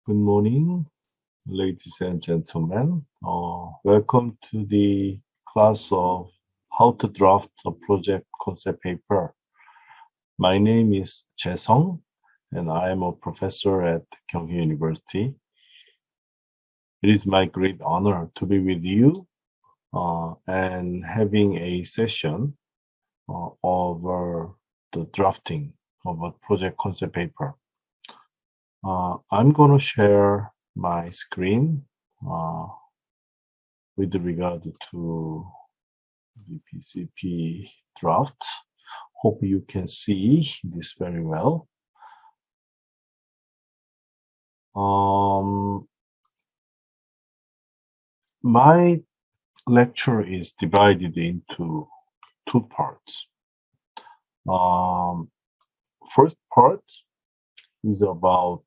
Good morning, ladies and gentlemen. Welcome to the class of how to draft a project concept paper. My name is Jae-sung, and I am a professor at Kyunghee University. It is my great honor to be with you and having a session over the drafting of a project concept paper. I'm going to share my screen with regard to the PCP draft. Hope you can see this very well. My lecture is divided into two parts. First part is about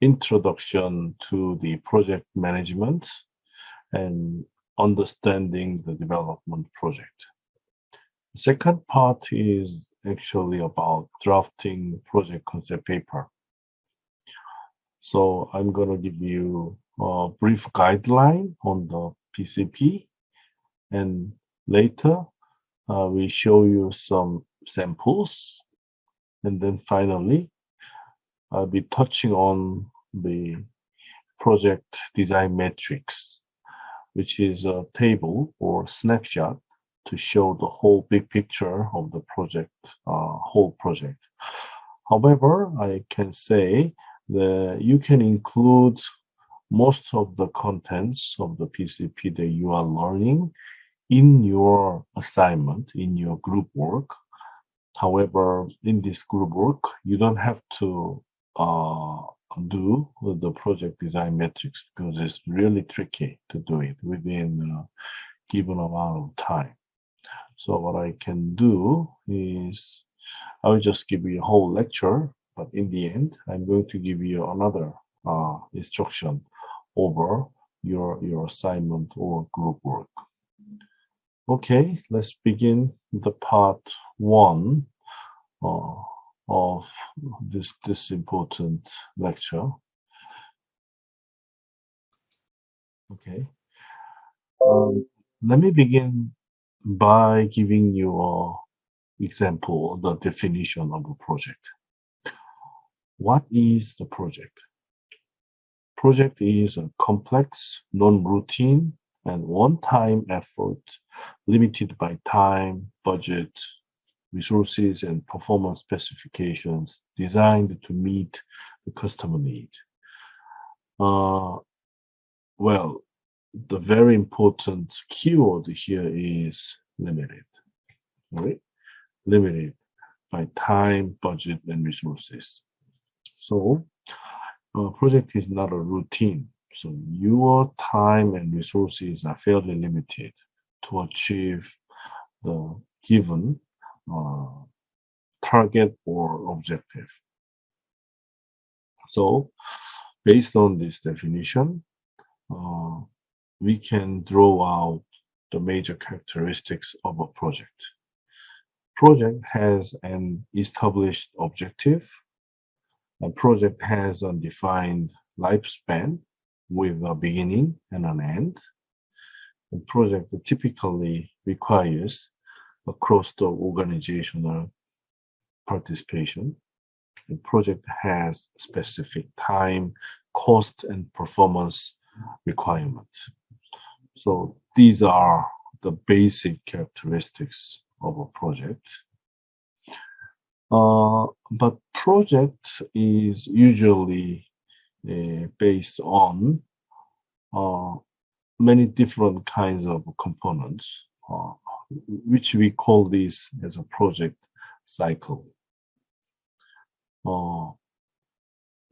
introduction to the project management and understanding the development project. The second part is actually about drafting project concept paper. So I'm going to give you a brief guideline on the PCP, and later we show you some samples, and then finally I'll be touching on the project design matrix, which is a table or snapshot to show the whole big picture of the project, whole project. However, I can say that you can include most of the contents of the PCP that you are learning in your assignment, in your group work. However, in this group work, you don't have to do the project design matrix because it's really tricky to do it within a given amount of time. So what I can do is I will just give you a whole lecture, but in the end, I'm going to give you another instruction over your assignment or group work. Okay, let's begin the part one of this important lecture. Okay. Let me begin by giving you an example of the definition of a project. What is the project? Project is a complex, non-routine, and one-time effort limited by time, budget, resources, and performance specifications designed to meet the customer need. Well, the very important keyword here is limited, right? Limited by time, budget, and resources. So, a project is not a routine. So, your time and resources are fairly limited to achieve the given target or objective. So, based on this definition, we can draw out the major characteristics of a project. Project has an established objective. A project has a defined lifespan with a beginning and an end. A project typically requires across the organizational participation. The project has specific time, cost, and performance requirements. So these are the basic characteristics of a project. But project is usually based on many different kinds of components, which we call this as a project cycle.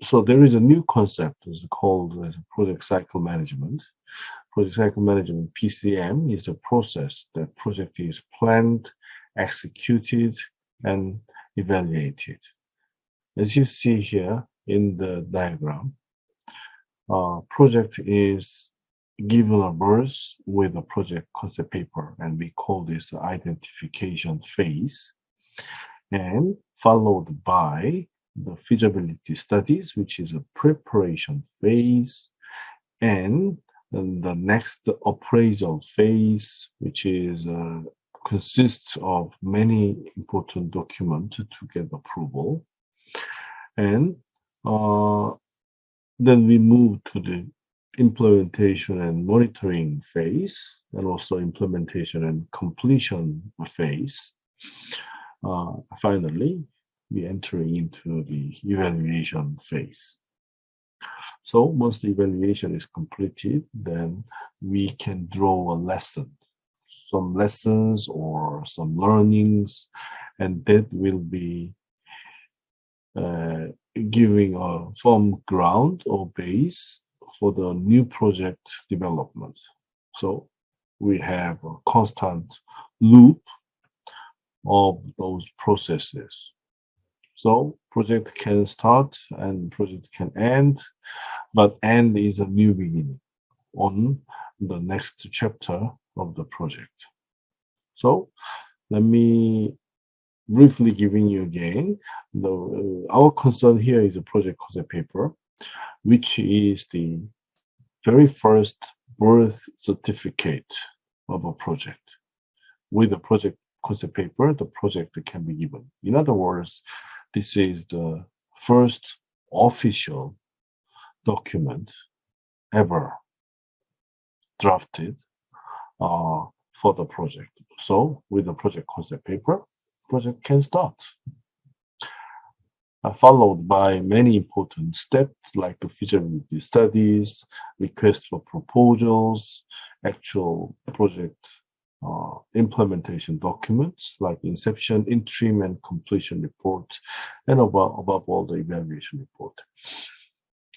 So there is a new concept it's called as project cycle management. Project cycle management, PCM, is a process that project is planned, executed, and evaluated. As you see here in the diagram, project is given a verse with a project concept paper, and we call this the identification phase, and followed by the feasibility studies, which is a preparation phase, and then the next appraisal phase, which is consists of many important documents to get approval. And then we move to the implementation and monitoring phase, and also implementation and completion phase. Finally, we enter into the evaluation phase. So once the evaluation is completed, then we can draw a lesson, some lessons or some learnings, and that will be giving a firm ground or base for the new project development. So we have a constant loop of those processes. So project can start and project can end, but end is a new beginning on the next chapter of the project. So let me briefly giving you again, our concern here is a project concept paper, which is the very first birth certificate of a project. With a project concept paper, the project can be given. In other words, this is the first official document ever drafted for the project. So with the project concept paper, project can start. Followed by many important steps like the feasibility studies, request for proposals, actual project implementation documents like inception, interim, and completion report, and above all, the evaluation report.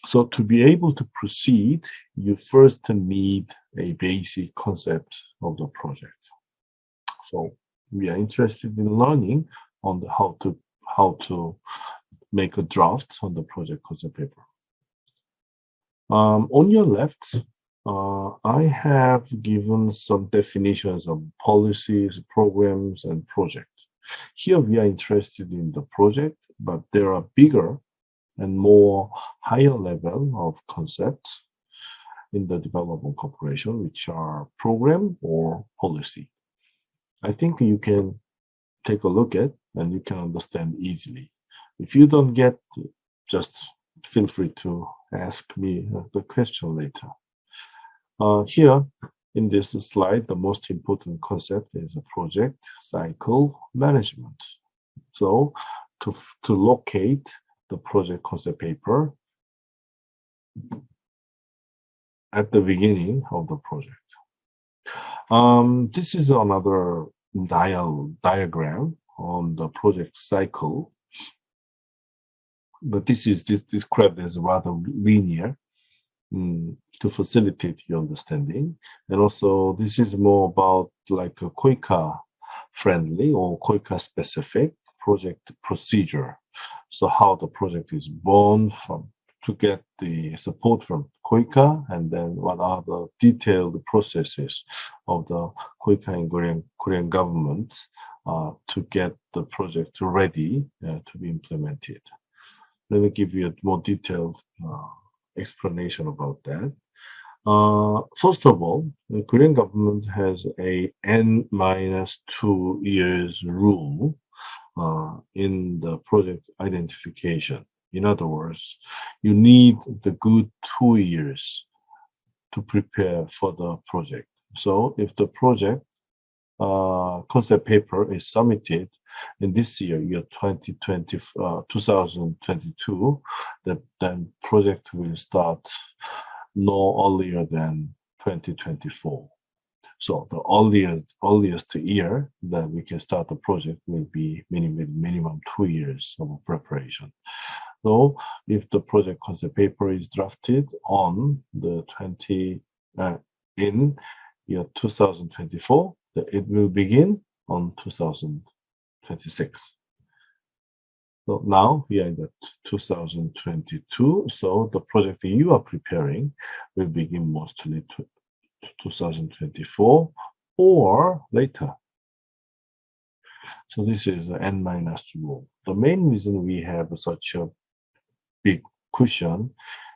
So to be able to proceed, you first need a basic concept of the project. So we are interested in learning on how to make a draft on the project concept paper. On your left, I have given some definitions of policies, programs, and projects. Here we are interested in the project, but there are bigger and more higher level of concepts in the development cooperation, which are program or policy. I think you can take a look at and you can understand easily. If you don't get, just feel free to ask me the question later. Here in this slide, the most important concept is a project cycle management. So to locate the project concept paper at the beginning of the project. This is another diagram on the project cycle, but this is described as rather linear to facilitate your understanding. And also this is more about like a KOICA friendly or KOICA specific project procedure. So how the project is born to get the support from KOICA, and then what are the detailed processes of the KOICA and Korean government to get the project ready to be implemented. Let me give you a more detailed explanation about that. First of all, the Korean government has a N-2 years rule in the project identification. In other words, you need the good 2 years to prepare for the project. So if the project concept paper is submitted in this year 2022, then project will start no earlier than 2024. So the earliest year that we can start the project will be minimum 2 years of preparation. So if the project concept paper is drafted on the in year 2024, it will begin on 2026. So now we are in the 2022. So the project that you are preparing will begin mostly to 2024 or later. So this is N-2. The main reason we have such a big cushion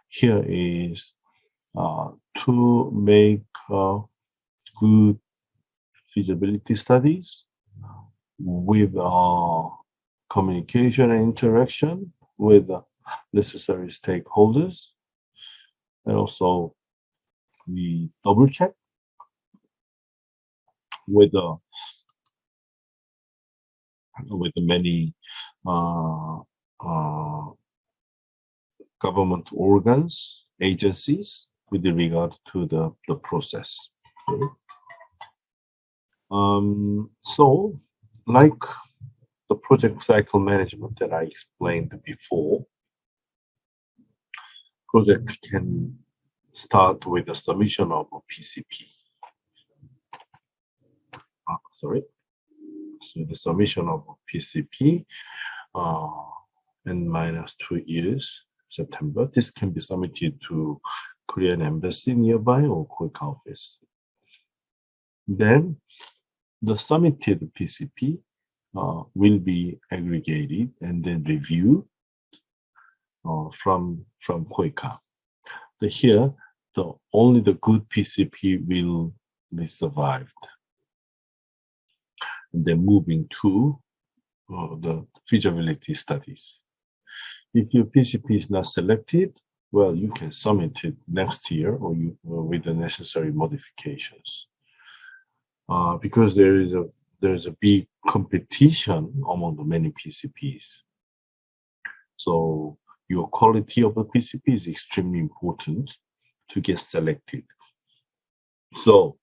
here is to make good feasibility studies with communication and interaction with necessary stakeholders, and also we double check with many uh, uh, government organs, agencies with regard to the process. Okay. So, like the project cycle management that I explained before, project can start with the submission of a PCP. So the submission of a PCP in -2 years, September. This can be submitted to Korean embassy nearby or KOICA office. Then the submitted PCP will be aggregated and then reviewed from KOICA. Here, only the good PCP will be survived. And then moving to the feasibility studies. If your PCP is not selected, well, you can submit it next year or with the necessary modifications. Because there is a big competition among the many PCPs. So your quality of the PCP is extremely important to get selected. So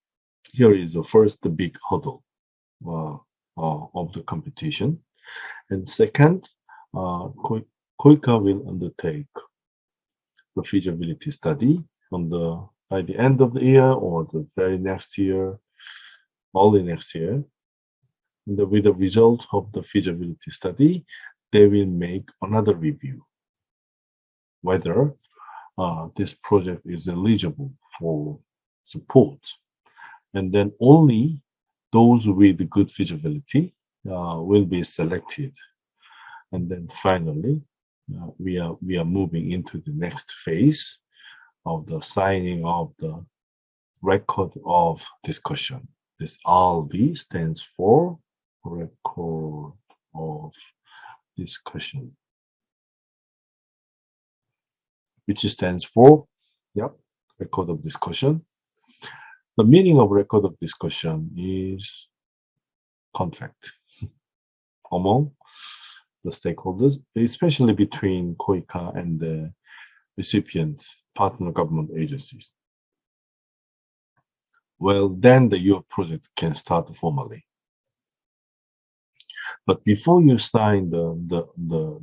here is the first big hurdle of the competition. And second, KOICA will undertake the feasibility study by the end of the year or the very next year, early next year. And with the result of the feasibility study, they will make another review whether this project is eligible for support. And then only those with good feasibility will be selected. And then finally, we are moving into the next phase of the signing of the record of discussion. This RD stands for record of discussion, which stands for record of discussion. The meaning of record of discussion is contract among the stakeholders, especially between KOICA and the recipient partner government agencies. Well, then your project can start formally. But before you sign the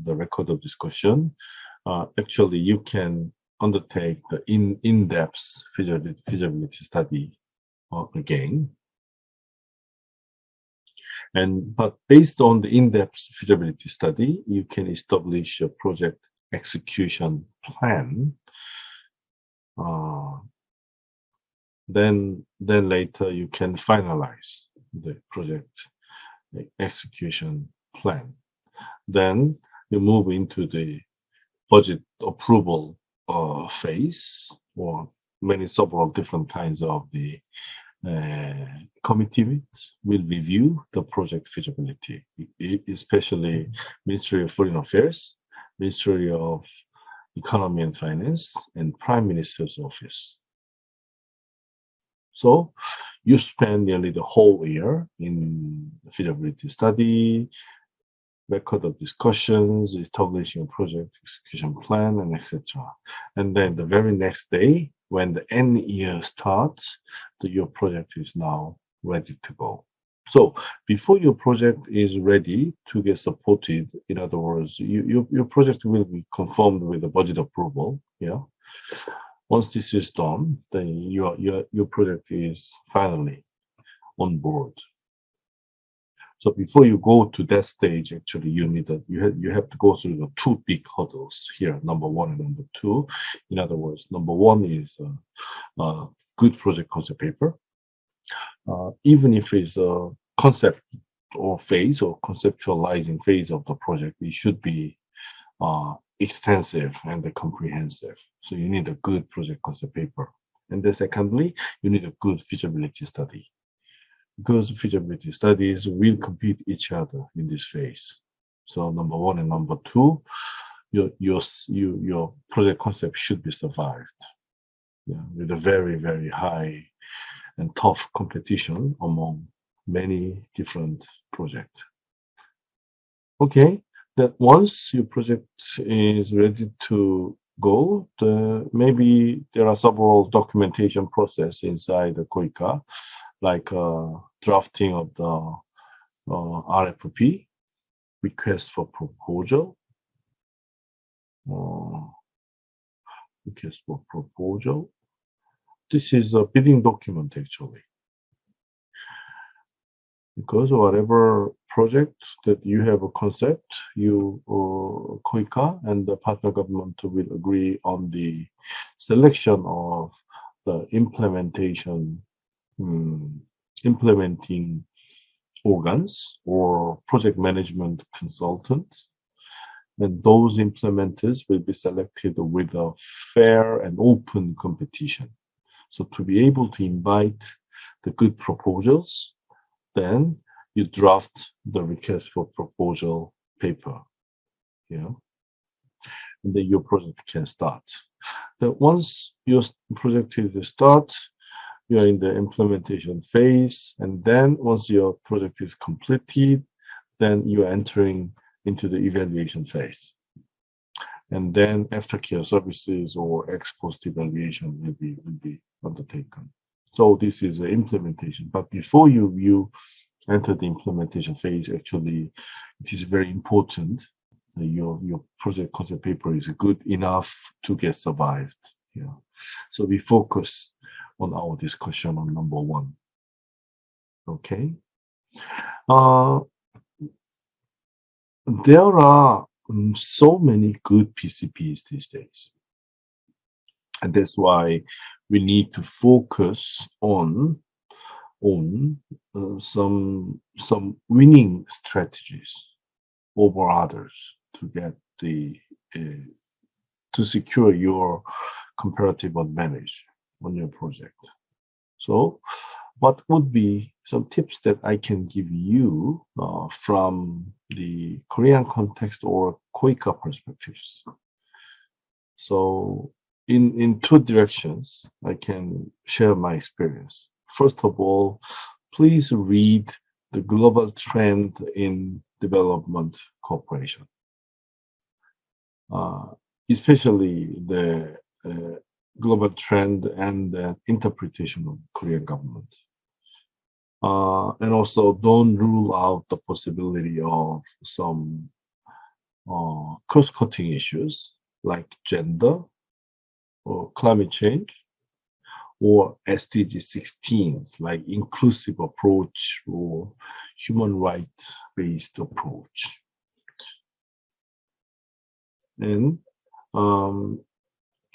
record of discussion, actually you can undertake the in-depth feasibility study again. But based on the in-depth feasibility study, you can establish a project execution plan. Then later you can finalize the project execution plan. Then you move into the budget approval phase, or several different kinds of the committees will review the project feasibility, especially Ministry of Foreign Affairs, Ministry of Economy and Finance, and Prime Minister's Office. So you spend nearly the whole year in feasibility study, record of discussions, establishing a project execution plan, and etc. And then the very next day, when the end year starts, your project is now ready to go. So before your project is ready to get supported, in other words, your project will be confirmed with the budget approval. Once this is done, then your project is finally on board. So before you go to that stage, actually, you have to go through the two big hurdles here, number one and number two. In other words, number one is a good project concept paper. Even if it's a concept or phase or conceptualizing phase of the project, it should be extensive and comprehensive. So you need a good project concept paper. And then secondly, you need a good feasibility study, because feasibility studies will compete each other in this phase. So number one and number two, your project concept should be survived, with a very, very high and tough competition among many different projects. Okay, that once your project is ready to go, maybe there are several documentation process inside the KOICA, like drafting of the RFP, request for proposal, request for proposal. This is a bidding document actually, because whatever project that you have a concept, you KOICA and the partner government will agree on the selection of the implementing organs or project management consultants, and those implementers will be selected with a fair and open competition. So to be able to invite the good proposals, then you draft the request for proposal paper, and then your project can start. Then once your project is start, you are in the implementation phase, and then once your project is completed, then you are entering into the evaluation phase. And then aftercare services or ex post evaluation will be undertaken. So this is the implementation. But before you enter the implementation phase, actually, it is very important that your project concept paper is good enough to get survived. So we focus on our discussion on number one. Okay. There are so many good PCPs these days, and that's why we need to focus on some winning strategies over others to get to secure your comparative advantage on your project. So what would be some tips that I can give you from the Korean context or KOICA perspectives? So in two directions, I can share my experience. First of all, please read the global trend in development cooperation, especially the global trend and the interpretation of Korean government. And also don't rule out the possibility of some cross-cutting issues like gender or climate change, or SDG 16s like inclusive approach or human rights-based approach. And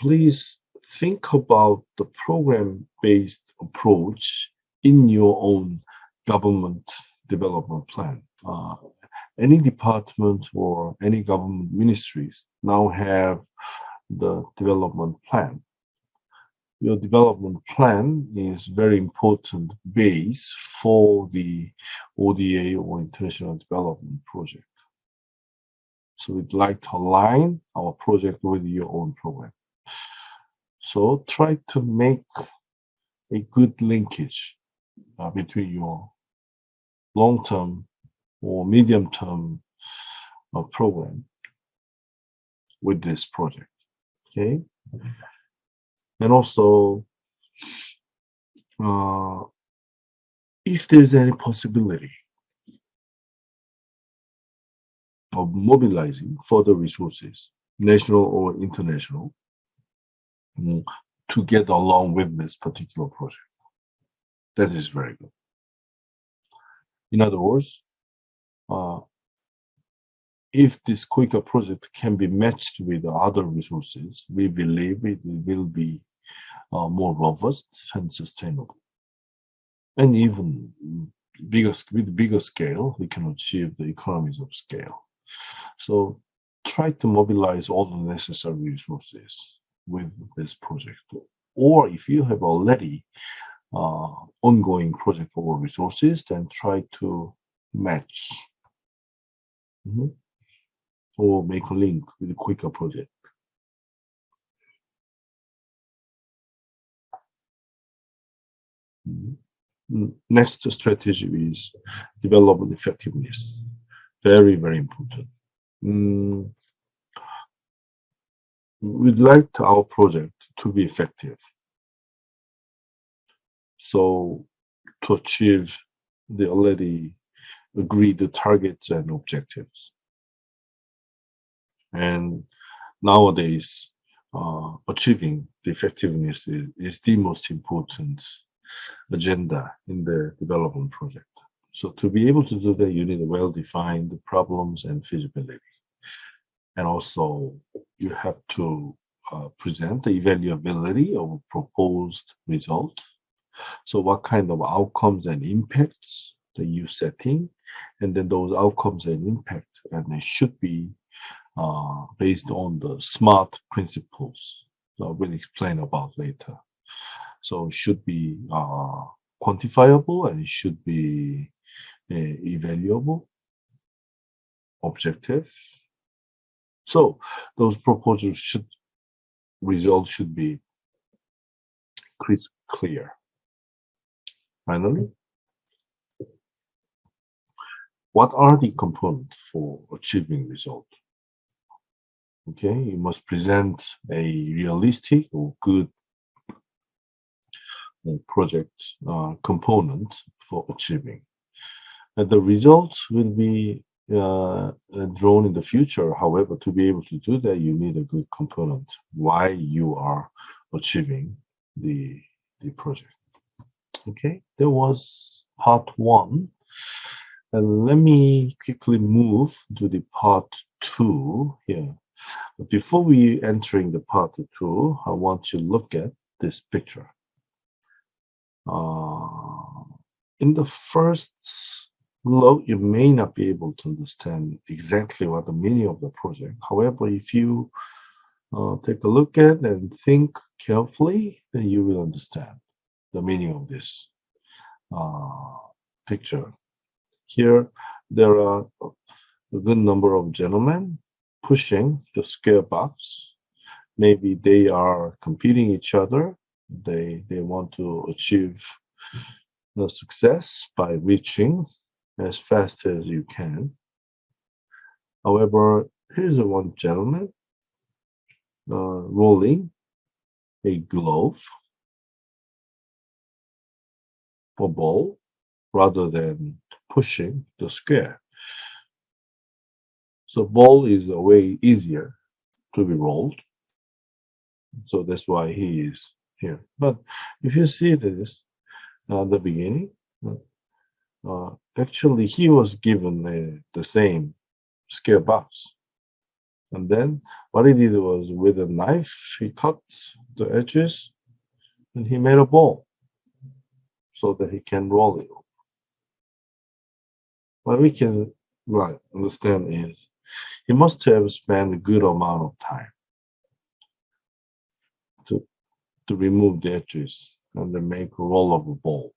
please think about the program-based approach in your own government development plan. Any department or any government ministries now have the development plan. Your development plan is very important base for the ODA or international development project. So we'd like to align our project with your own program. So try to make a good linkage between your long-term or medium-term program with this project, okay? And also, if there's any possibility of mobilizing further resources, national or international, to get along with this particular project, that is very good. In other words, if this KOICA project can be matched with other resources, we believe it will be more robust and sustainable. And even bigger scale, we can achieve the economies of scale. So try to mobilize all the necessary resources with this project. Or if you have already ongoing project or resources, then try to match or make a link with a quicker project. Next strategy is development effectiveness. Very, very important. We'd like our project to be effective. So to achieve the already agreed targets and objectives. And nowadays, achieving the effectiveness is the most important agenda in the development project. So to be able to do that, you need well-defined problems and feasibility. And also, you have to present the evaluability of a proposed result. So what kind of outcomes and impacts that you setting, and then those outcomes and impact, and they should be based on the SMART principles that I will explain about later. So it should be quantifiable, and it should be evaluable, objective. So those proposals results should be crisp, clear. Finally, what are the components for achieving result? Okay, you must present a realistic or good project component for achieving. And the results will be drawn in the future. However, to be able to do that, you need a good component why you are achieving the project. Okay, that was part 1. And let me quickly move to the part 2 here. But before we entering the part 2, I want to look at this picture. In the first look, you may not be able to understand exactly what the meaning of the project. However, if you take a look at and think carefully, then you will understand the meaning of this picture. Here, there are a good number of gentlemen pushing the square box. Maybe they are competing each other. They want to achieve the success by reaching as fast as you can. However, here's one gentleman rolling a glove or ball rather than pushing the square. So ball is a way easier to be rolled. So that's why he is here. But if you see this at the beginning, actually he was given the same square box. And then what he did was with a knife, he cut the edges and he made a ball so that he can roll it. What we can understand is he must have spent a good amount of time to remove the edges and then make a rollable ball.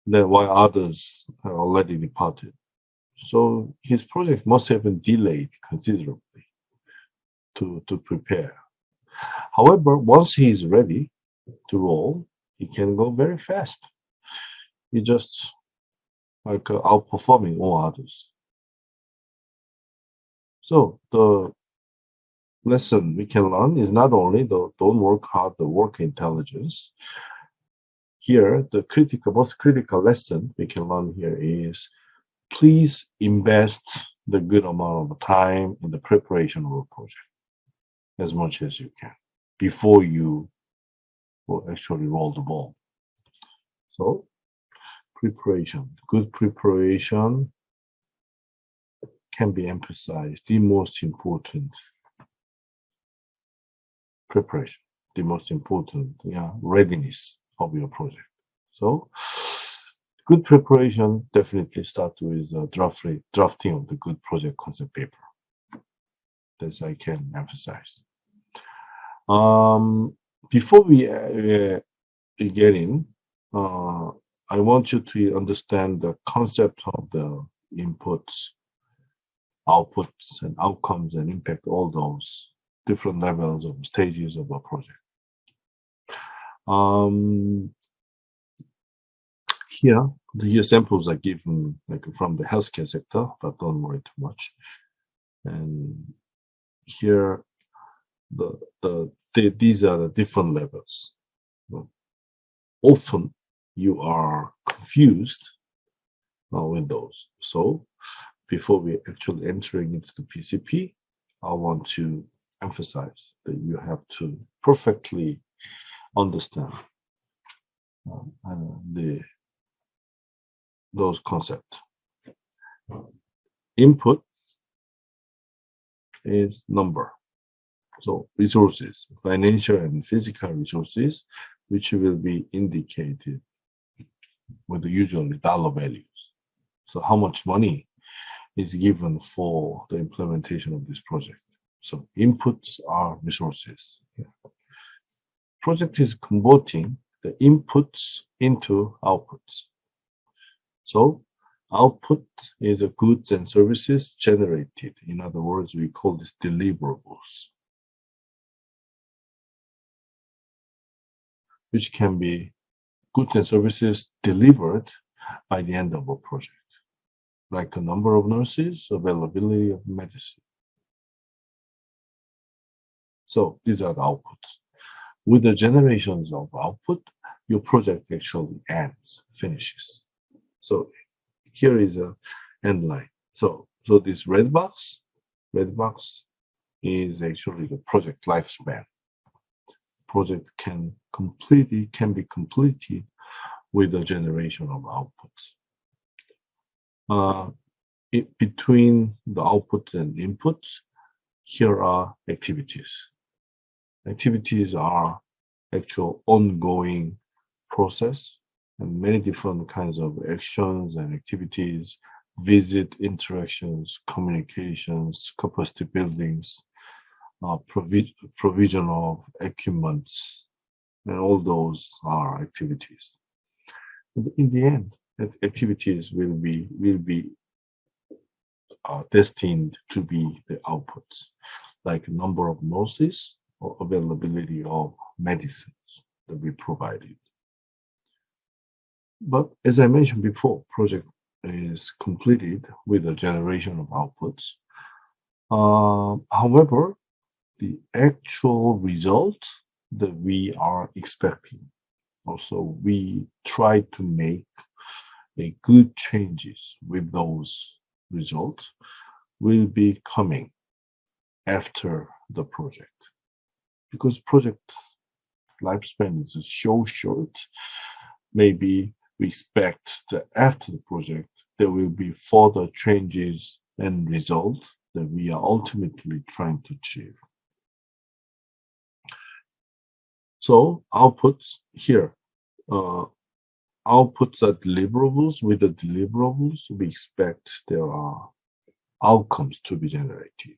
Then while others have already departed. So his project must have been delayed considerably to prepare. However, once he is ready to roll, he can go very fast. He just outperforming all others. So the lesson we can learn is not only don't work hard, the work intelligence. Here, the most critical lesson we can learn here is please invest the good amount of time in the preparation of a project as much as you can before you will actually roll the ball. So preparation, good preparation can be emphasized. The most important preparation, the most important readiness of your project. So Good preparation definitely start with drafting of the good project concept paper. This I can emphasize. Before we get in, I want you to understand the concept of the inputs, outputs, and outcomes, and impact all those different levels of stages of a project. Here samples are given like from the healthcare sector, but don't worry too much. And here, these are the different levels. Often you are confused with those. So before we actually entering into the PCP, I want to emphasize that you have to perfectly understand those concepts. Input is number. So resources, financial and physical resources, which will be indicated with usually dollar values. So how much money is given for the implementation of this project. So inputs are resources. Project is converting the inputs into outputs. So output is a goods and services generated. In other words, we call this deliverables, which can be goods and services delivered by the end of a project, like a number of nurses, availability of medicine. So these are the outputs. With the generations of output, your project actually ends, finishes. So here is a end line. So this red box is actually the project lifespan. Project can be completed with the generation of outputs. Between the outputs and inputs, here are activities. Activities are actual ongoing process and many different kinds of actions and activities, visit, interactions, communications, capacity buildings, provision of equipments, and all those are activities. In the end, activities will be destined to be the outputs, like number of nurses or availability of medicines that we provided. But as I mentioned before, project is completed with a generation of outputs. However, the actual result that we are expecting, also we try to make a good changes with those results, will be coming after the project, because project lifespan is so short. Maybe we expect that after the project there will be further changes and results that we are ultimately trying to achieve. So outputs here, outputs are deliverables. With the deliverables, we expect there are outcomes to be generated: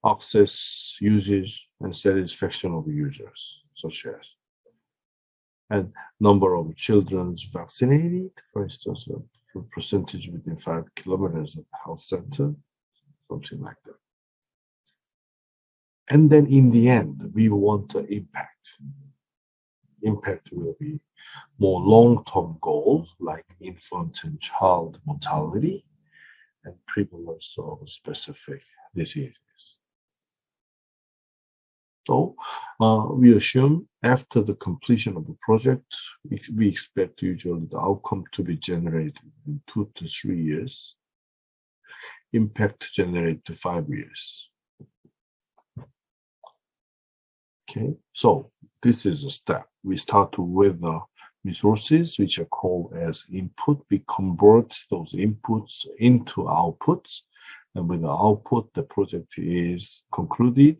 access, usage, and satisfaction of users, such as and number of children vaccinated, for instance, a percentage within 5 kilometers of health center, something like that. And then in the end, we want the impact. Impact will be more long-term goals like infant and child mortality and prevalence of specific diseases. So we assume after the completion of the project, we expect usually the outcome to be generated in 2 to 3 years, impact to generate to 5 years. Okay, so this is a step. We start with the resources, which are called as input. We convert those inputs into outputs, and with the output, the project is concluded.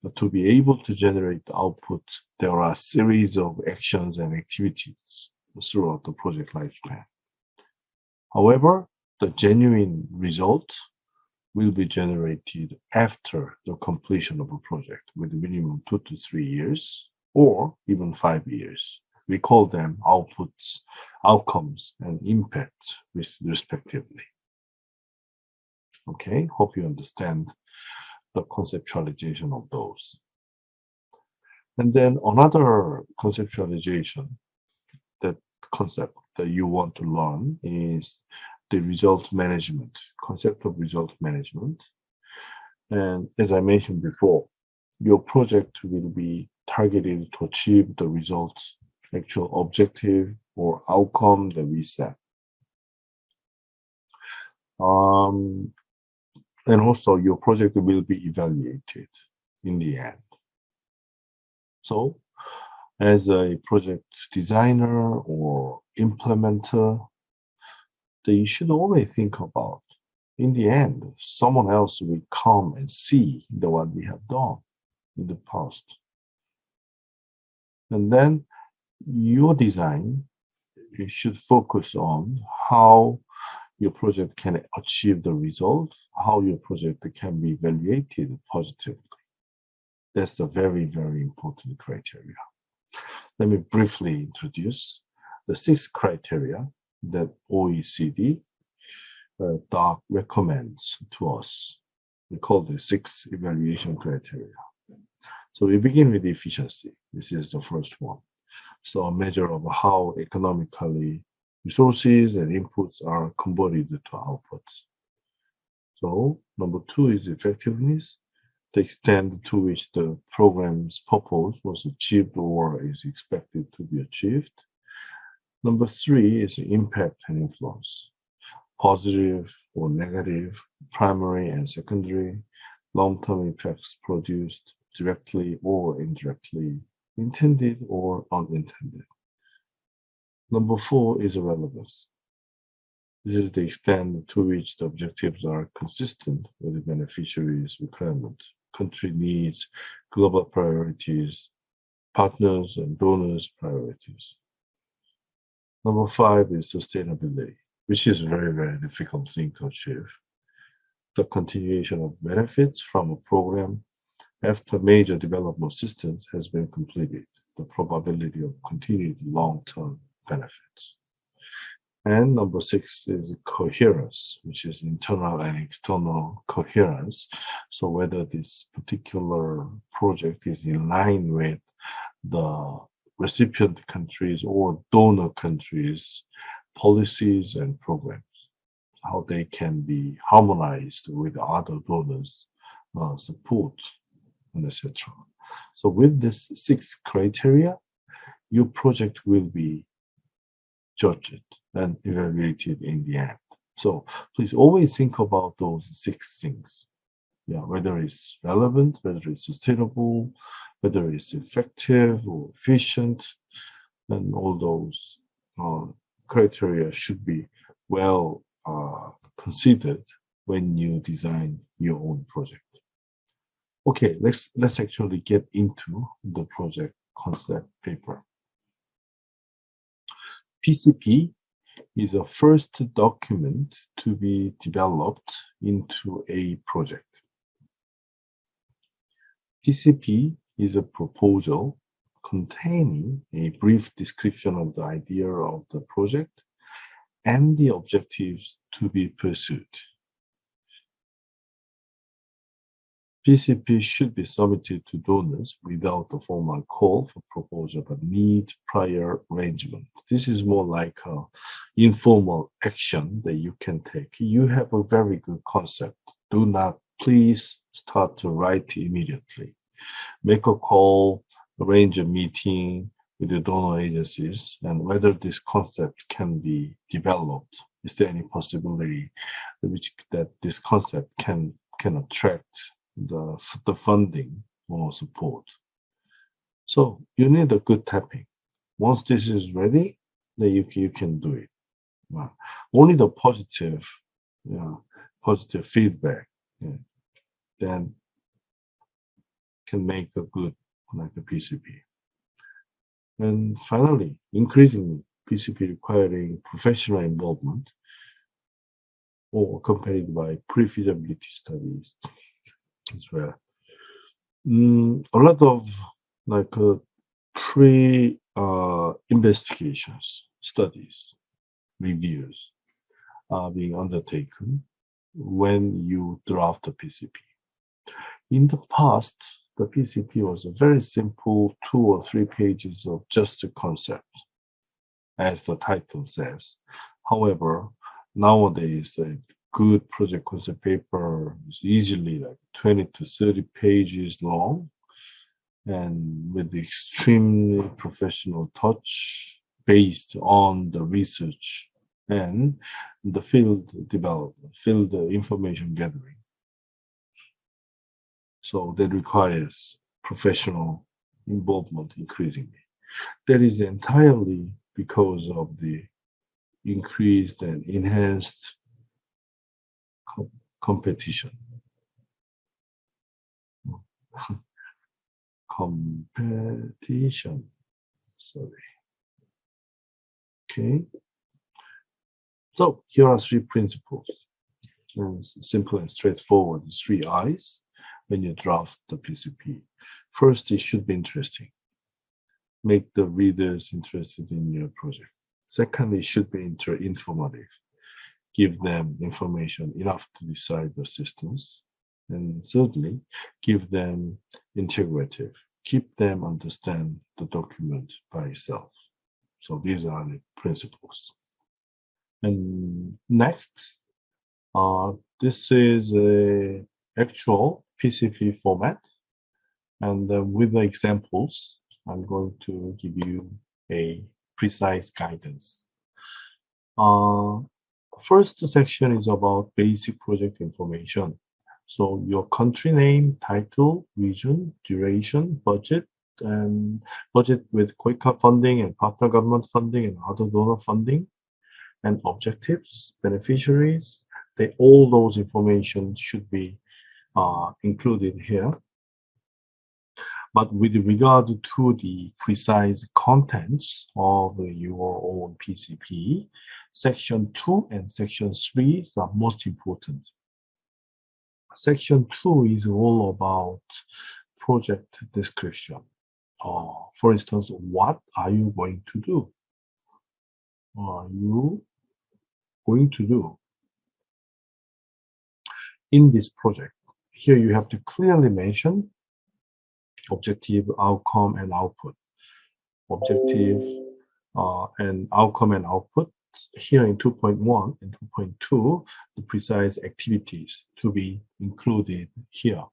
But to be able to generate the output, there are a series of actions and activities throughout the project lifespan. However, the genuine result will be generated after the completion of a project with minimum 2 to 3 years or even 5 years. We call them outputs, outcomes, and impacts respectively. Okay, hope you understand the conceptualization of those. And then another conceptualization, that concept that you want to learn is the result management, concept of result management. And as I mentioned before, your project will be targeted to achieve the results, actual objective or outcome that we set. And also your project will be evaluated in the end. So as a project designer or implementer, that you should always think about, in the end, someone else will come and see what we have done in the past. And then your design, you should focus on how your project can achieve the result, how your project can be evaluated positively. That's the very, very important criteria. Let me briefly introduce the 6 criteria that OECD DOC recommends to us. We call the 6 evaluation criteria. So we begin with efficiency. This is the first one. So a measure of how economically resources and inputs are converted to outputs. So number 2 is effectiveness, the extent to which the program's purpose was achieved or is expected to be achieved. Number 3 is impact and influence, positive or negative, primary and secondary, long-term effects produced directly or indirectly, intended or unintended. Number 4 is relevance. This is the extent to which the objectives are consistent with the beneficiaries' requirements, country needs, global priorities, partners and donors' priorities. Number 5 is sustainability, which is a very, very difficult thing to achieve. The continuation of benefits from a program after major development assistance has been completed, the probability of continued long-term benefits. And number 6 is coherence, which is internal and external coherence. So whether this particular project is in line with the recipient countries or donor countries' policies and programs, how they can be harmonized with other donors' support, and etc. So with this 6 criteria, your project will be judged and evaluated in the end. So please always think about those 6 things. Yeah, whether it's relevant, whether it's sustainable, whether it's effective or efficient, and all those criteria should be well considered when you design your own project. Okay, let's actually get into the project concept paper. PCP is a first document to be developed into a project. PCP is a proposal containing a brief description of the idea of the project and the objectives to be pursued. PCP should be submitted to donors without a formal call for proposal, but needs prior arrangement. This is more like an informal action that you can take. You have a very good concept. Do not please start to write immediately. Make a call, arrange a meeting with the donor agencies, and whether this concept can be developed. Is there any possibility that this concept can attract the funding or support? So you need a good tapping. Once this is ready, then you can do it. Only the positive feedback then can make a good like a PCP. And finally, increasingly, PCP requiring professional involvement or accompanied by pre-feasibility studies as well. A lot of like investigations, studies, reviews are being undertaken when you draft a PCP. In the past, the PCP was a very simple 2 or 3 pages of just a concept, as the title says. However, nowadays, a good project concept paper is easily like 20 to 30 pages long, and with extremely professional touch based on the research and the field development, field information gathering. So that requires professional involvement increasingly. That is entirely because of the increased and enhanced competition. Competition. Sorry. Okay. So here are 3 principles. Simple and straightforward, 3 I's when you draft the PCP. First, it should be interesting. Make the readers interested in your project. Second, it should be informative. Give them information enough to decide the systems. And thirdly, give them integrative. Keep them understand the document by itself. So these are the principles. And next, this is a actual PCP format. And with the examples, I'm going to give you a precise guidance. First section is about basic project information. So your country name, title, region, duration, budget, and budget with KOICA funding and partner government funding and other donor funding, and objectives, beneficiaries. All those information should be included here. But with regard to the precise contents of your own PCP, Section 2 and Section 3 are most important. Section 2 is all about project description. For instance, what are you going to do? Are you going to do in this project? Here you have to clearly mention objective, outcome, and output. Objective and outcome and output. Here in 2.1 and 2.2, the precise activities to be included here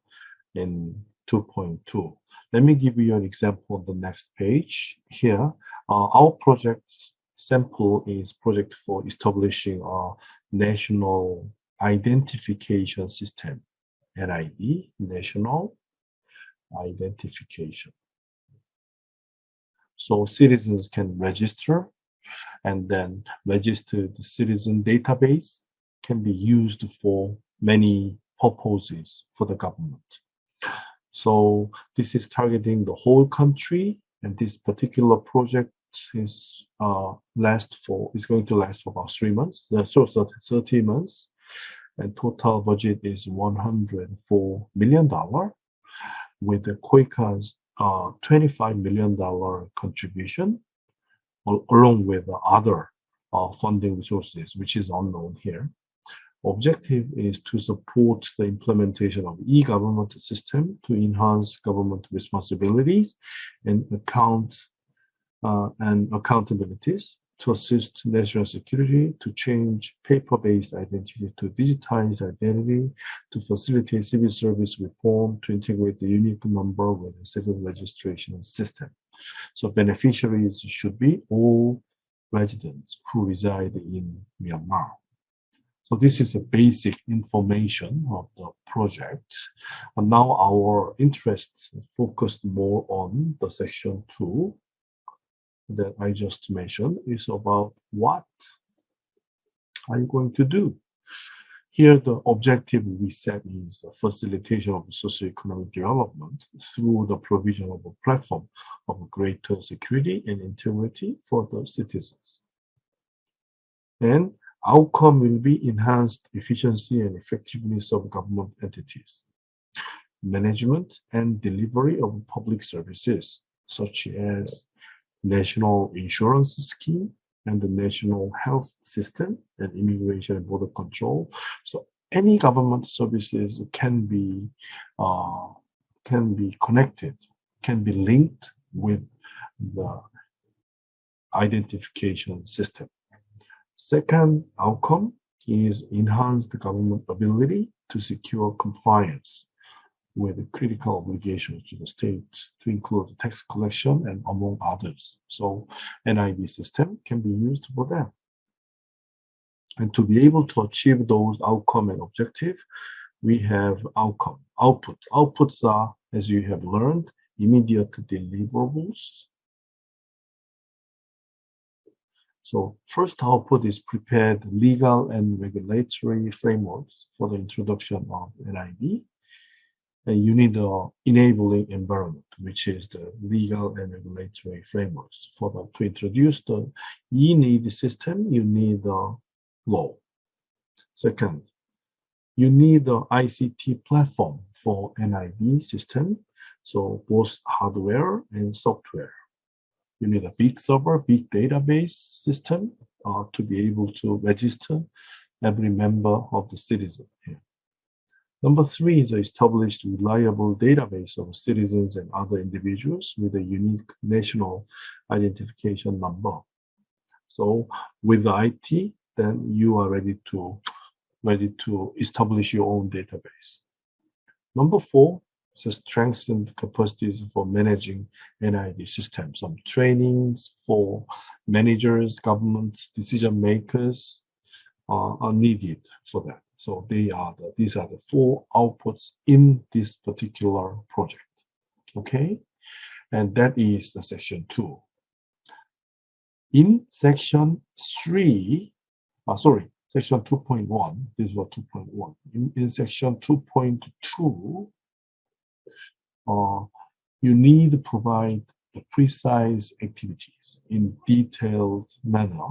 in 2.2. Let me give you an example on the next page. Here, our project sample is project for establishing a national identification system, NID, National Identification. So citizens can register, and then registered citizen database can be used for many purposes for the government. So this is targeting the whole country, and this particular project is going to last for about 3 months, so 30 months, and total budget is $104 million, with the KOICA's $25 million contribution, along with other funding resources, which is unknown here. Objective is to support the implementation of e-government system to enhance government responsibilities and accountabilities, to assist national security, to change paper-based identity to digitized identity, to facilitate civil service reform, to integrate the unique number with the civil registration system. So beneficiaries should be all residents who reside in Myanmar. So this is a basic information of the project. And now our interest focused more on the section 2 that I just mentioned, is about what are you going to do? Here, the objective we set is the facilitation of socioeconomic development through the provision of a platform of greater security and integrity for the citizens. And Outcome will be enhanced efficiency and effectiveness of government entities, management and delivery of public services, such as national insurance scheme and the national health system and immigration and border control. So any government services can be connected, can be linked with the identification system. Second outcome is enhanced government ability to secure compliance with critical obligations to the state to include tax collection and among others. So NID system can be used for that. And to be able to achieve those outcome and objective, we have outcome, output. Outputs are, as you have learned, immediate deliverables. So first output is prepared legal and regulatory frameworks for the introduction of NID. And you need the enabling environment, which is the legal and regulatory frameworks. To introduce the e-NID system, you need the law. Second, you need the ICT platform for NID system, so both hardware and software. You need a big server, big database system to be able to register every member of the citizen here. Number three is established reliable database of citizens and other individuals with a unique national identification number. So with the IT, then you are ready to establish your own database. Number four is strengthened capacities for managing NID systems. Some trainings for managers, governments, decision makers are needed for that. So these are the four outputs in this particular project. Okay, and that is the section 2. In section 3, section 2.1, this was 2.1. In section 2.2, you need to provide the precise activities in detailed manner,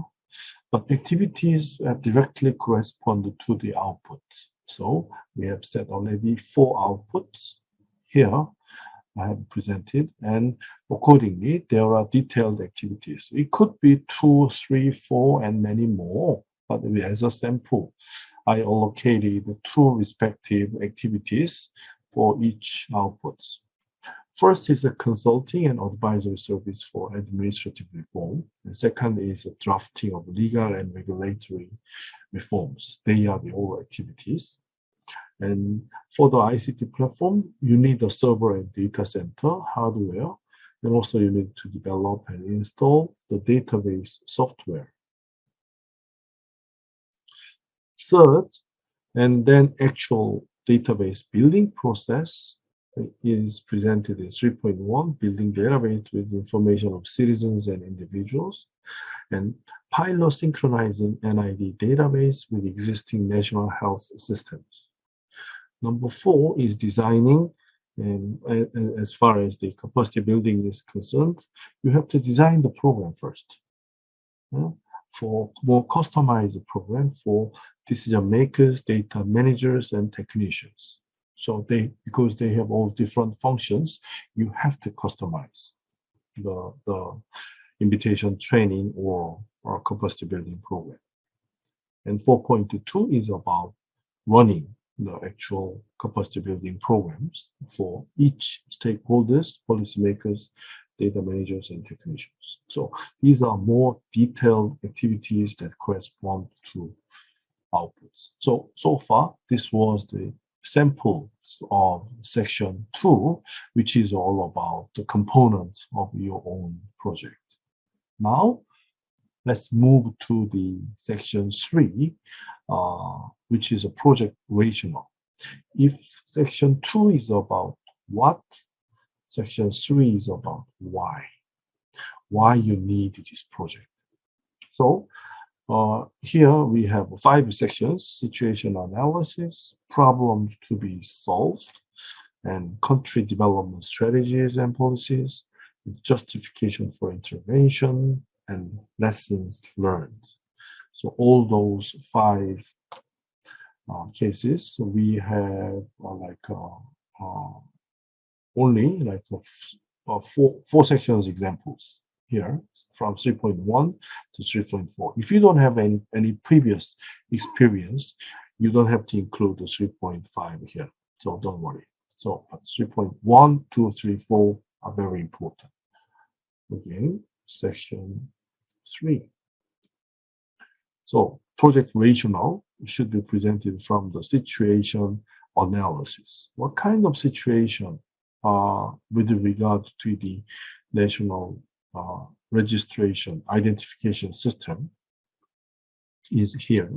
but activities directly correspond to the output. So we have set already 4 outputs here I have presented, and accordingly, there are detailed activities. It could be 2, 3, 4, and many more, but as a sample, I allocated 2 respective activities for each outputs. First is a consulting and advisory service for administrative reform. And second is a drafting of legal and regulatory reforms. They are the all activities. And for the ICT platform, you need a server and data center hardware, and also you need to develop and install the database software. Third, and then actual database building process is presented in 3.1, building database with information of citizens and individuals, and pilot synchronizing NID database with existing national health systems. Number 4 is designing, and as far as the capacity building is concerned, you have to design the program first. For more customized program for decision makers, data managers, and technicians. So because they have all different functions, you have to customize the invitation training or capacity building program. And 4.2 is about running the actual capacity building programs for each stakeholders, policymakers, data managers, and technicians. So these are more detailed activities that correspond to outputs. So far, this was the samples of section 2, which is all about the components of your own project. Now, let's move to the section 3, which is a project rationale. If section 2 is about what, section 3 is about why you need this project. So here we have 5 sections: situation analysis, problems to be solved, and country development strategies and policies, justification for intervention, and lessons learned. So all those 5 cases, we have only like four sections examples here from 3.1 to 3.4. If you don't have any previous experience, you don't have to include the 3.5 here. So don't worry. So 3.1, 2, 3, 4 are very important. Again, section 3. So project rationale should be presented from the situation analysis. What kind of situation with regard to the national registration identification system is here.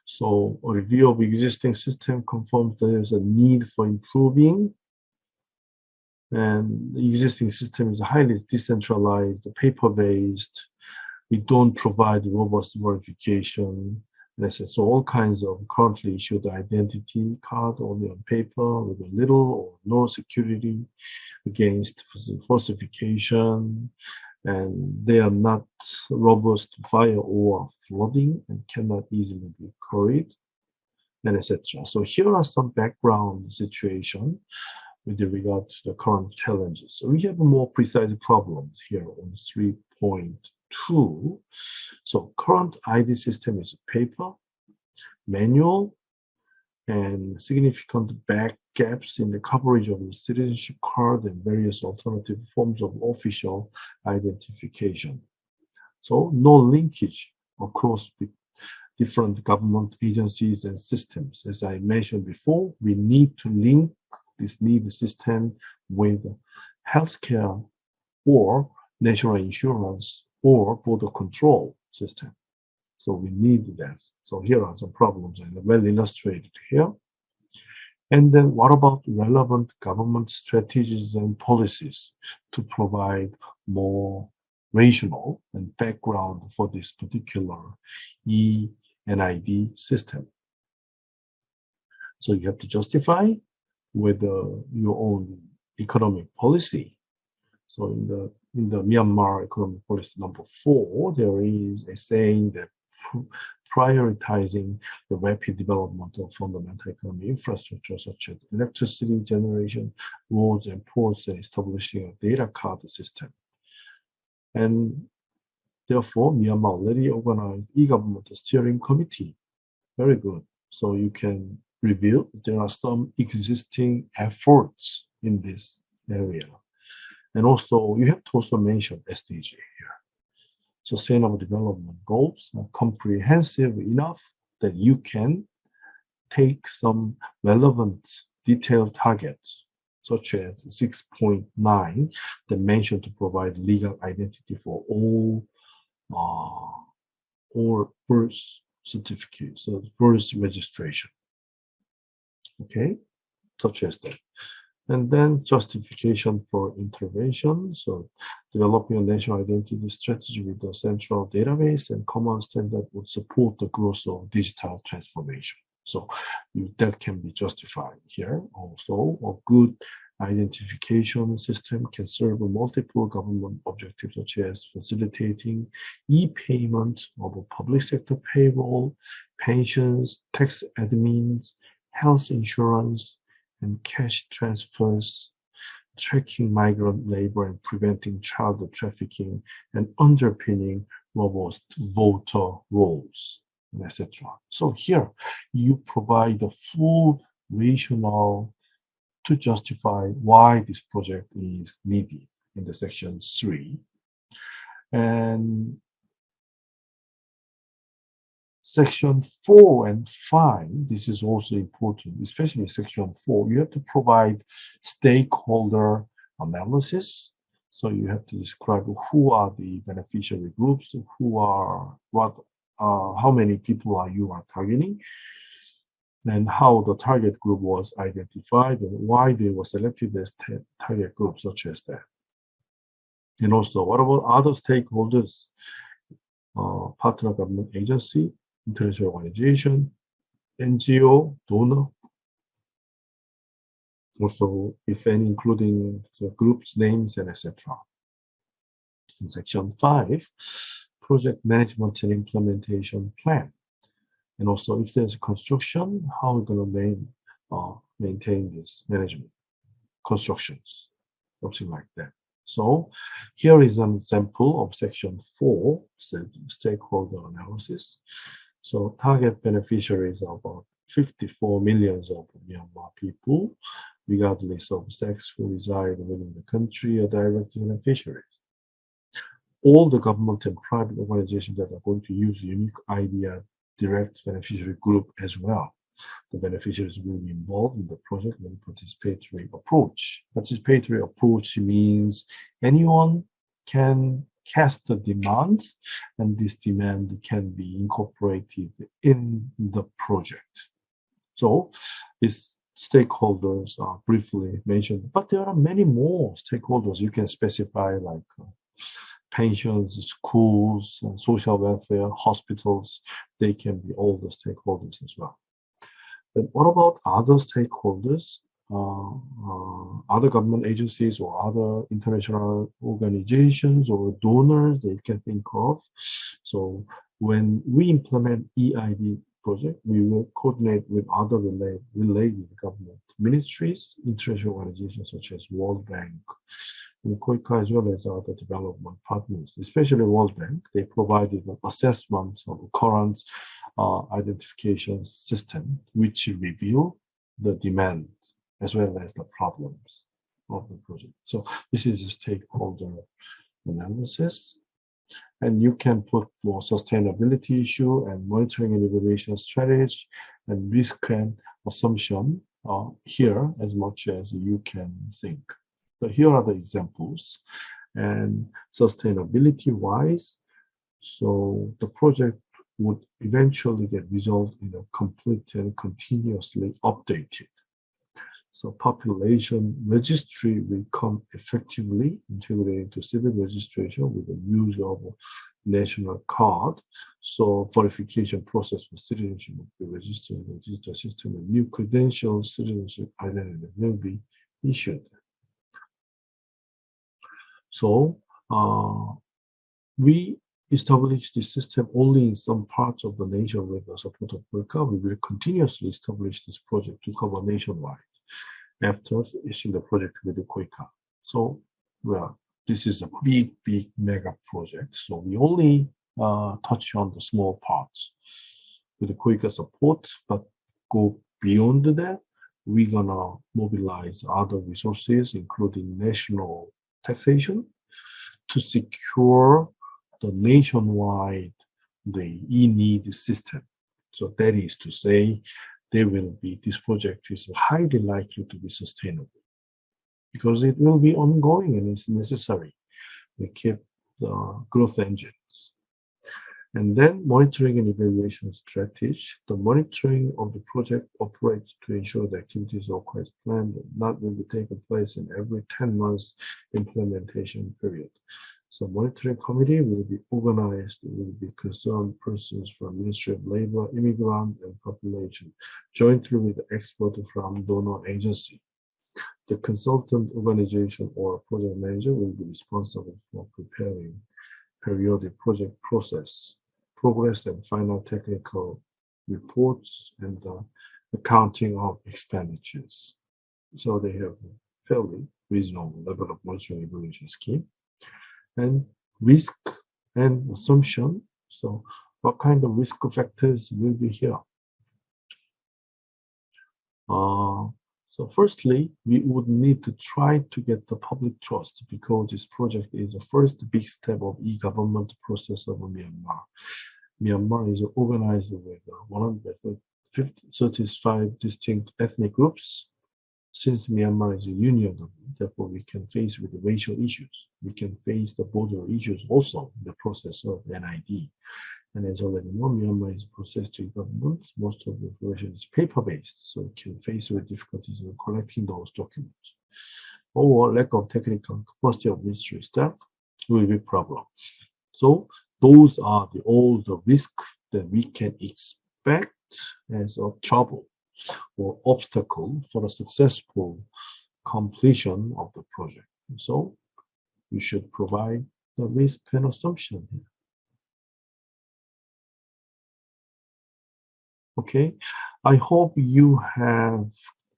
So a review of existing system confirms there is a need for improving, and the existing system is highly decentralized, paper-based. We don't provide robust verification. So all kinds of currently issued identity card only on paper with a little or no security against falsification, and they are not robust to fire or flooding and cannot easily be queried, and etc. So here are some background situation with regard to the current challenges. So we have more precise problems here on 3.2. So current ID system is paper, manual, and significant back gaps in the coverage of the citizenship card and various alternative forms of official identification. So no linkage across different government agencies and systems. As I mentioned before, we need to link this need system with healthcare or national insurance or border control system. So we need that. So here are some problems and well illustrated here. And then what about relevant government strategies and policies to provide more rational and background for this particular eNID system? So you have to justify with your own economic policy. So in the Myanmar economic policy number 4, there is a saying that prioritizing the rapid development of fundamental economic infrastructure such as electricity generation, roads and ports, and establishing a data card system. And therefore, Myanmar already organized e-government steering committee. Very good. So you can review. There are some existing efforts in this area. And also, you have to also mention SDG here. Sustainable Development Goals are comprehensive enough that you can take some relevant detailed targets, such as 6.9, that mention to provide legal identity for all birth certificates, so birth registration. Okay, such as that. And then justification for intervention. So developing a national identity strategy with a central database and common standard would support the growth of digital transformation. So that can be justified here. Also, a good identification system can serve multiple government objectives, such as facilitating e-payment of a public sector payroll, pensions, tax admins, health insurance, and cash transfers, tracking migrant labor and preventing child trafficking, and underpinning robust voter rolls, etc. So here you provide the full rationale to justify why this project is needed in the section 3. And section 4 and 5, this is also important, especially section 4. You have to provide stakeholder analysis. So you have to describe who are the beneficiary groups, how many people are you targeting, and how the target group was identified and why they were selected as target groups, such as that. And also, what about other stakeholders, partner government agency, international organization, NGO, donor, also, if any, including the group's names and etc. In section 5, project management and implementation plan. And also, if there's construction, how we're going to maintain this management constructions, something like that. So here is an example of section 4, stakeholder analysis. So target beneficiaries are about 54 million of Myanmar people, regardless of sex, who reside within the country or direct beneficiaries. All the government and private organizations that are going to use unique idea direct beneficiary group as well. The beneficiaries will be involved in the project with participatory approach. Participatory approach means anyone can cast a demand, and this demand can be incorporated in the project. So these stakeholders are briefly mentioned, but there are many more stakeholders you can specify, like pensions, schools, and social welfare, hospitals. They can be all the stakeholders as well. But what about other stakeholders, other government agencies or other international organizations or donors that you can think of? So when we implement EID project, we will coordinate with other related government ministries, international organizations such as World Bank, and KOICA, as well as other development partners, especially World Bank. They provided an assessment of current identification system, which reveal the demand as well as the problems of the project. So this is a stakeholder analysis. And you can put more sustainability issue and monitoring and evaluation strategy and risk and assumption here as much as you can think. So here are the examples. And sustainability-wise, so the project would eventually get resolved in a complete and continuously updated. So population registry will come effectively integrated into civil registration with the use of a national card. So verification process for citizenship will be registered in the digital system, and new credentials, citizenship identity will be issued. So we established this system only in some parts of the nation with the support of KOICA. We will continuously establish this project to cover nationwide after issuing the project with the KOICA. So, well, this is a big mega project. So we only touch on the small parts with the KOICA support, but go beyond that, we're gonna mobilize other resources, including national taxation, to secure the nationwide the e-need system. So that is to say, this project is highly likely to be sustainable because it will be ongoing and it's necessary. We keep the growth engines. And then monitoring and evaluation strategy. The monitoring of the project operates to ensure the activities occur as planned and not will be taking place in every 10 months implementation period. So monitoring committee will be organized, will be concerned persons from Ministry of Labor, Immigrant and Population, jointly with the expert from donor agency. The consultant organization or project manager will be responsible for preparing periodic project progress and final technical reports and accounting of expenditures. So they have a fairly reasonable level of monitoring evaluation scheme. And risk and assumption. So what kind of risk factors will be here? So firstly, we would need to try to get the public trust because this project is the first big step of e-government process of Myanmar. Myanmar is organized with 135 distinct ethnic groups. Since Myanmar is a union government, therefore we can face with the racial issues. We can face the border issues also in the process of NID. And as already known, Myanmar is a process-driven government. Most of the information is paper-based, so it can face with difficulties in collecting those documents. Or lack of technical capacity of ministry staff will be a problem. So those are all the risks that we can expect as a trouble or obstacle for the successful completion of the project. So you should provide the risk and assumption here. Okay, I hope you have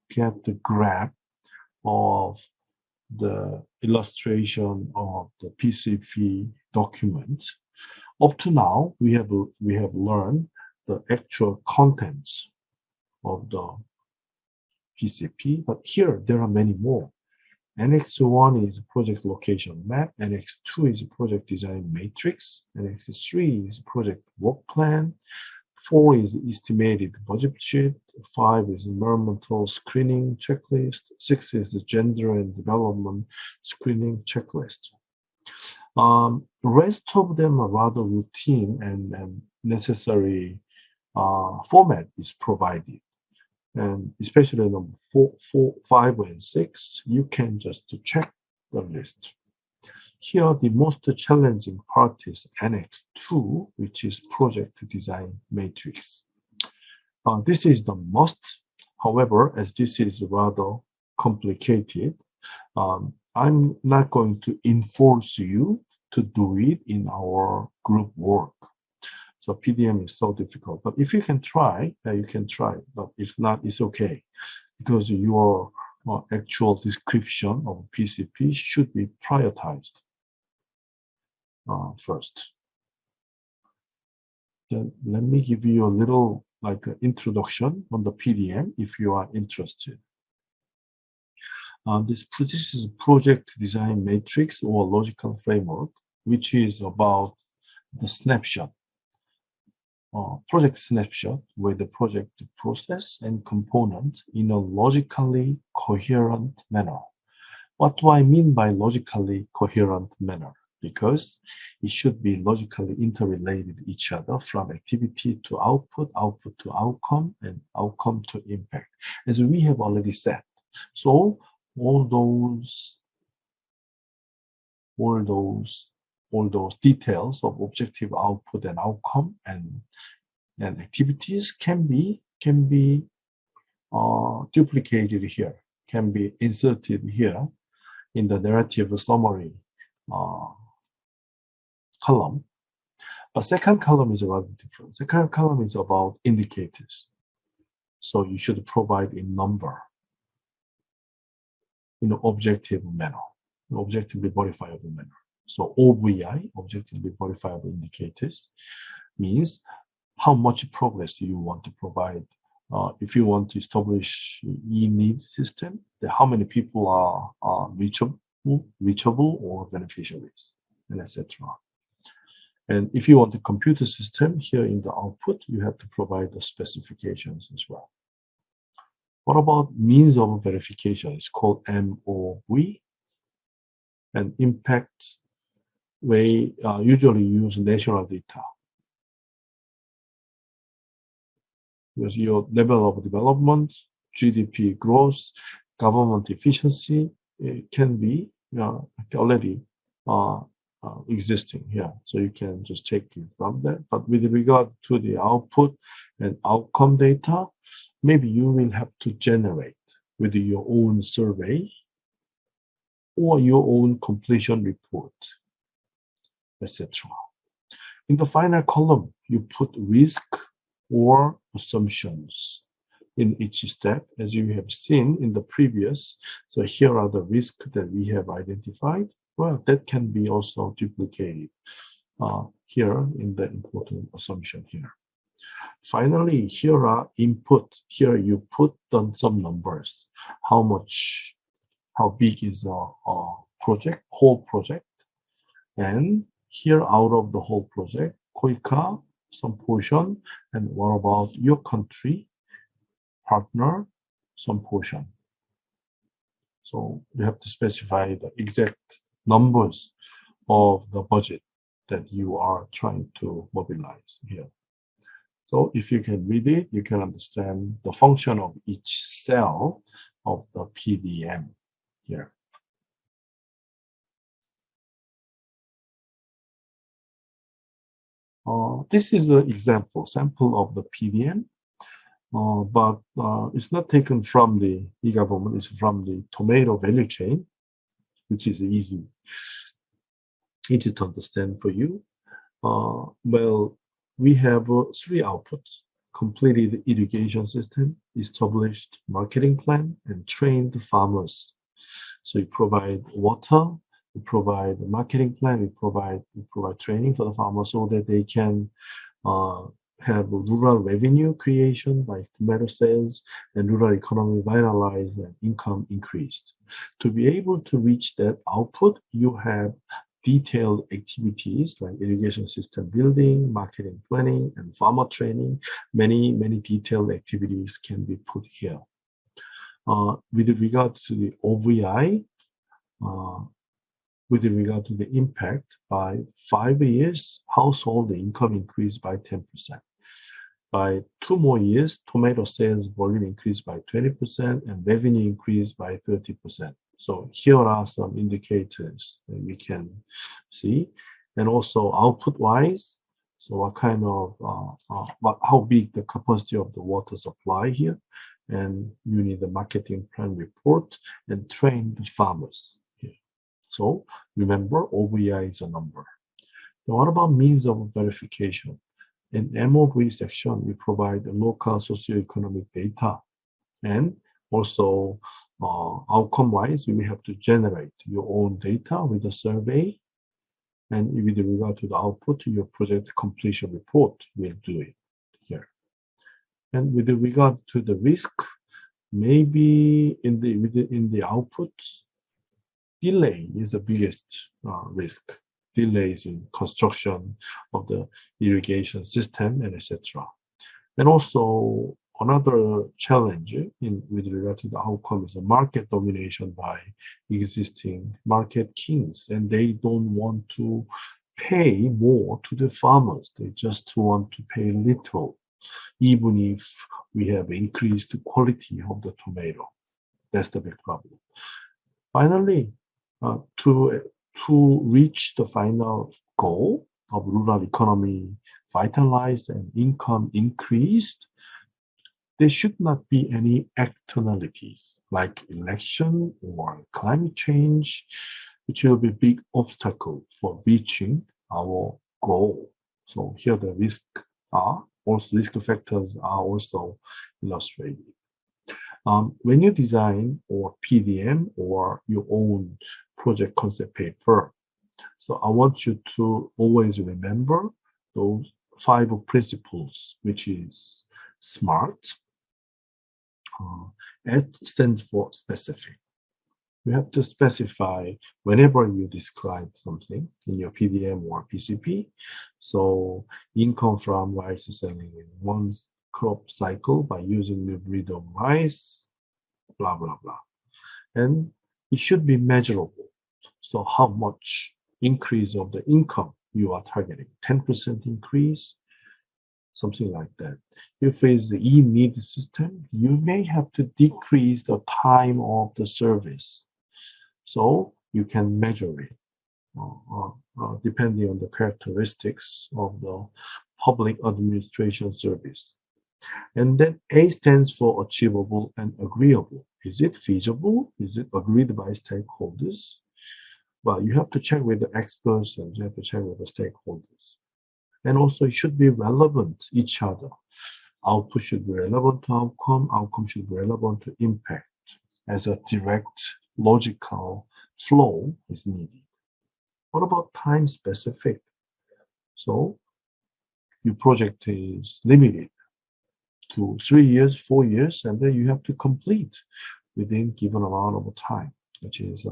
get the grasp of the illustration of the PCP document. Up to now, we have learned the actual contents of the PCP, but here there are many more. Annex 1 is project location map, Annex 2 is project design matrix, Annex 3 is project work plan, 4 is estimated budget sheet, 5 is environmental screening checklist, 6 is the gender and development screening checklist. Rest of them are rather routine and necessary format is provided. And especially number 5, and 6, you can just check the list. Here, the most challenging part is Annex 2, which is project design matrix. This is the must. However, as this is rather complicated, I'm not going to enforce you to do it in our group work. So PDM is so difficult, but if you can try, you can try. But if not, it's okay, because your actual description of PCP should be prioritized first. Then let me give you a little introduction on the PDM if you are interested. This is project design matrix or logical framework, which is about the snapshot. Project snapshot with the project process and component in a logically coherent manner. What do I mean by logically coherent manner? Because it should be logically interrelated each other from activity to output, output to outcome, and outcome to impact, as we have already said. So all those details of objective output and outcome and activities can be duplicated here, can be inserted here in the narrative summary column. But second column is rather different. Second column is about indicators. So you should provide a number in an objective manner, objectively verifiable manner. So OVI, objectively verifiable indicators, means how much progress do you want to provide. If you want to establish e-need system, then how many people are reachable or beneficiaries, and etc. And if you want a computer system, here in the output, you have to provide the specifications as well. What about means of verification? It's called MOV. And impact, we usually use national data. Because your level of development, GDP growth, government efficiency can be already existing here. So you can just take it from that. But with regard to the output and outcome data, maybe you will have to generate with your own survey or your own completion report, etc. In the final column, you put risk or assumptions in each step, as you have seen in the previous. So here are the risks that we have identified. Well, that can be also duplicated here in the important assumption here. Finally, here are input. Here you put on some numbers. How big is a project, whole project? And here out of the whole project, KOICA, some portion, and what about your country, partner, some portion. So you have to specify the exact numbers of the budget that you are trying to mobilize here. So if you can read it, you can understand the function of each cell of the PDM here. This is an sample of the PDM, but it's not taken from the e-government, it's from the tomato value chain, which is easy to understand for you. Well, we have 3 outputs, completed irrigation system, established marketing plan, and trained farmers. So we provide water, we provide marketing plan, we provide training for the farmers so that they can uh, have rural revenue creation by tomato sales and rural economy vitalized and income increased. To be able to reach that output, you have detailed activities like irrigation system building, marketing planning, and farmer training. Many detailed activities can be put here. With regard to the OVI, uh, with regard to the impact, by 5 years, household income increased by 10%. By 2 more years, tomato sales volume increased by 20% and revenue increased by 30%. So here are some indicators that we can see. And also output-wise, so what kind of, how big the capacity of the water supply here. And you need the marketing plan report and train the farmers here. So remember, OVI is a number. Now, what about means of verification? In MOV section, we provide the local socioeconomic data, and also outcome-wise, you may have to generate your own data with a survey, and with regard to the output, your project completion report will do it here. And with regard to the risk, maybe in the outputs, delay is the biggest risk. Delays in construction of the irrigation system and etc. And also another challenge with regard to the outcome is a market domination by existing market kings, and they don't want to pay more to the farmers. They just want to pay little, even if we have increased quality of the tomato. That's the big problem. Finally, to reach the final goal of rural economy vitalized and income increased, there should not be any externalities like election or climate change, which will be a big obstacle for reaching our goal. So here the risk factors are also illustrated. When you design or PDM or your own project concept paper, so I want you to always remember those 5 principles, which is SMART. S stands for specific. You have to specify whenever you describe something in your PDM or PCP. So income from rice selling in one crop cycle by using new breed of rice, blah, blah, blah. And it should be measurable. So how much increase of the income you are targeting? 10% increase, something like that. If it's the e-mid system, you may have to decrease the time of the service. So you can measure it depending on the characteristics of the public administration service. And then A stands for achievable and agreeable. Is it feasible? Is it agreed by stakeholders? Well, you have to check with the experts and you have to check with the stakeholders. And also it should be relevant to each other. Output should be relevant to outcome should be relevant to impact, as a direct logical flow is needed. What about time specific? So your project is limited to 3 years, 4 years, and then you have to complete within given amount of time, which is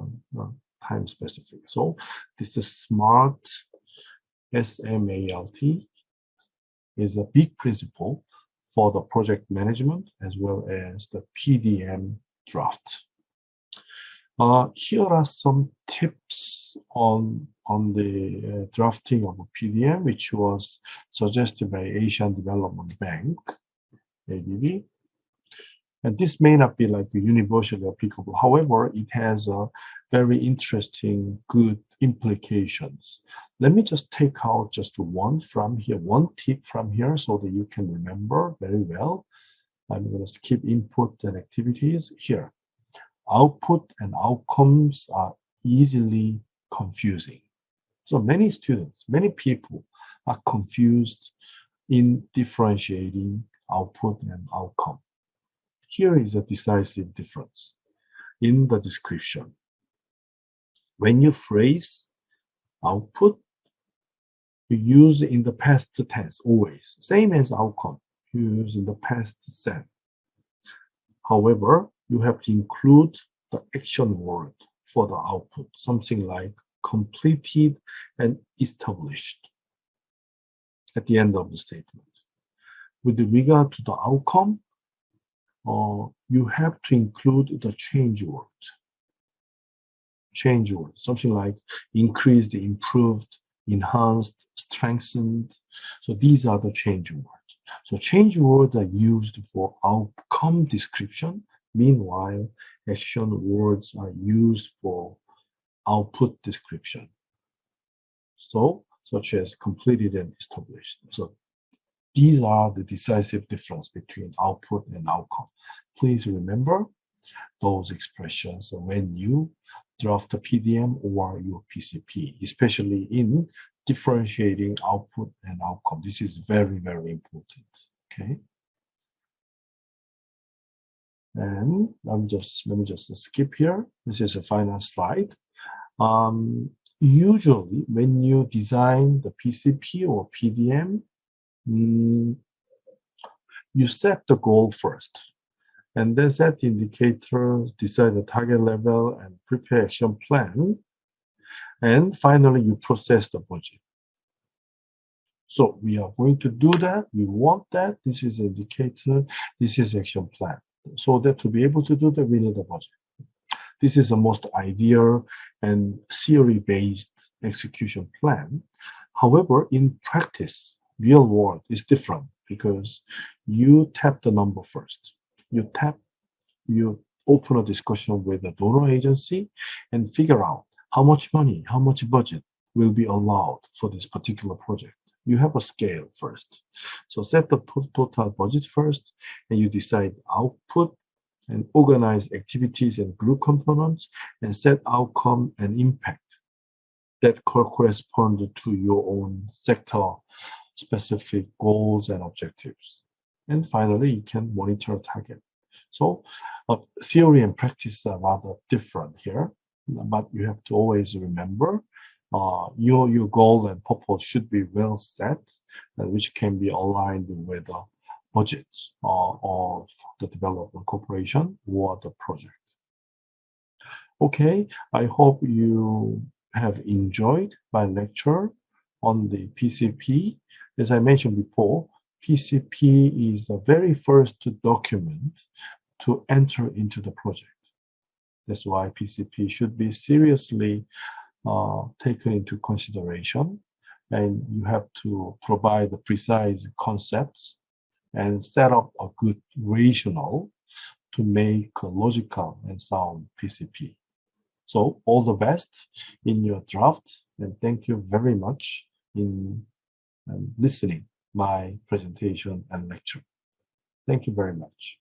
time specific. So this is SMART, SMART, is a big principle for the project management as well as the PDM draft. Here are some tips on the drafting of a PDM, which was suggested by Asian Development Bank, ADB. And this may not be like universally applicable. However, it has a very interesting, good implications. Let me just take out just one from here, one tip from here so that you can remember very well. I'm going to skip input and activities here. Output and outcomes are easily confusing. So many students, many people are confused in differentiating output and outcome. Here is a decisive difference in the description. When you phrase output, you use in the past tense always, same as outcome, you use in the past sense. However, you have to include the action word for the output, something like completed and established at the end of the statement. With regard to the outcome, you have to include the change word. Change word, something like increased, improved, enhanced, strengthened. So these are the change words. So change words are used for outcome description. Meanwhile, action words are used for output description. So, such as completed and established. So these are the decisive difference between output and outcome. Please remember those expressions when you draft the PDM or your PCP, especially in differentiating output and outcome. This is very, very important. Okay. And let me just skip here. This is a final slide. Usually, when you design the PCP or PDM, you set the goal first, and then set the indicators, decide the target level, and prepare action plan. And finally, you process the budget. So we are going to do that. We want that. This is indicator. This is action plan. So that to be able to do that, we need a budget. This is the most ideal and theory-based execution plan. However, in practice, real world is different because you tap the number first. You open a discussion with a donor agency and figure out how much money, how much budget will be allowed for this particular project. You have a scale first. So set the total budget first, and you decide output and organize activities and group components, and set outcome and impact that correspond to your own sector-specific goals and objectives. And finally, you can monitor target. So theory and practice are rather different here, but you have to always remember your goal and purpose should be well set, which can be aligned with the budgets of the development corporation or the project. Okay, I hope you have enjoyed my lecture on the PCP. As I mentioned before, PCP is the very first document to enter into the project. That's why PCP should be seriously taken into consideration, and you have to provide the precise concepts and set up a good rationale to make a logical and sound PCP. So all the best in your draft, and thank you very much in listening my presentation and lecture. Thank you very much.